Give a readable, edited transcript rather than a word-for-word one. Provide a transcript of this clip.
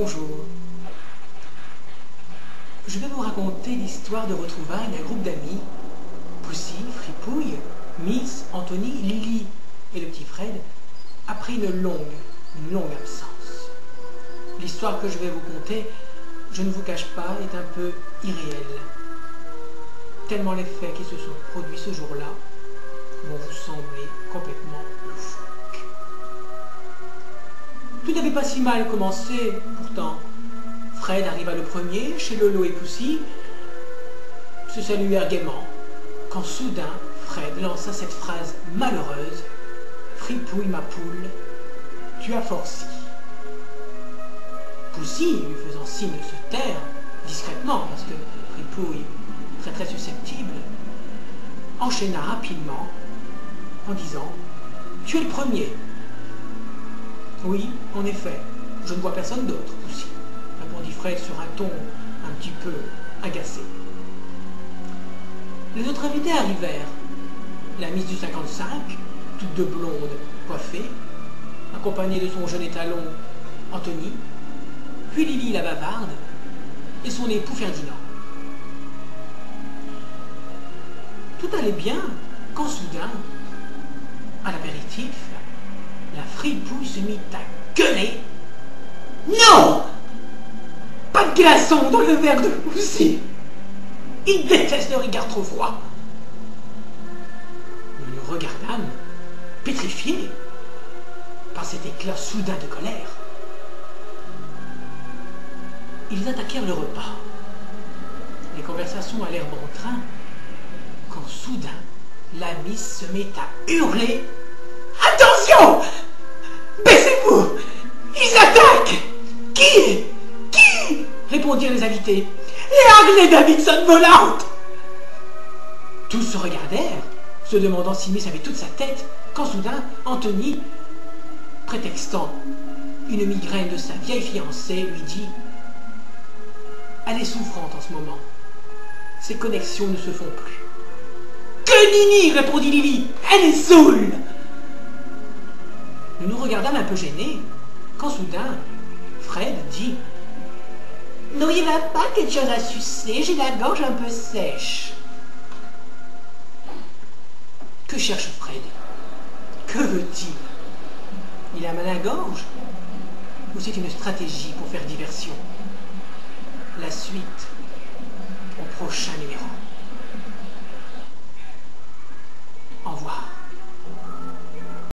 Bonjour. Je vais vous raconter l'histoire de retrouvailles d'un groupe d'amis, Poussy, Fripouille, Miss, Anthony, Lily et le petit Fred, après une longue absence. L'histoire que je vais vous conter, je ne vous cache pas, est un peu irréelle. Tellement les faits qui se sont produits ce jour-là vont vous sembler complètement loufoques. Tout n'avait pas si mal commencé, pourtant. Fred arriva le premier chez Lolo et Poussy, se saluèrent gaiement, quand soudain Fred lança cette phrase malheureuse: « Fripouille, ma poule, tu as forci. » Poussy, lui faisant signe de se taire, discrètement, parce que Fripouille, très susceptible, enchaîna rapidement en disant: « Tu es le premier. »« Oui, en effet, je ne vois personne d'autre, Poussy, » répondit Fred sur un ton un petit peu agacé. Les autres invités arrivèrent. La Miss du 55, toute de blonde, coiffée, accompagnée de son jeune étalon, Anthony, puis Lily la bavarde et son époux Ferdinand. Tout allait bien quand soudain, à l'apéritif, la fripouille se mit à gueuler: « Non! Pas de glaçons dans le verre de Poussy! Il déteste le regard trop froid. » Nous nous regardâmes, pétrifiés par cet éclat soudain de colère. Ils attaquèrent le repas. Les conversations allèrent bon train, quand soudain, la Miss se met à hurler: « Attention! Baissez-vous! Ils attaquent! » « Qui? Répondirent les invités. « Les Harley Davidson volantes !» Tous se regardèrent, se demandant si Miss avait toute sa tête, quand soudain, Anthony, prétextant une migraine de sa vieille fiancée, lui dit: « Elle est souffrante en ce moment. Ses connexions ne se font plus. »« Que nini !» répondit Lily. « Elle est saoule !» Nous nous regardâmes un peu gênés, quand soudain, Fred dit: « N'auriez-vous pas quelque chose à sucer? J'ai la gorge un peu sèche. » Que cherche Fred? Que veut-il? Il a mal à la gorge? Ou c'est une stratégie pour faire diversion? La suite au prochain numéro. Au revoir.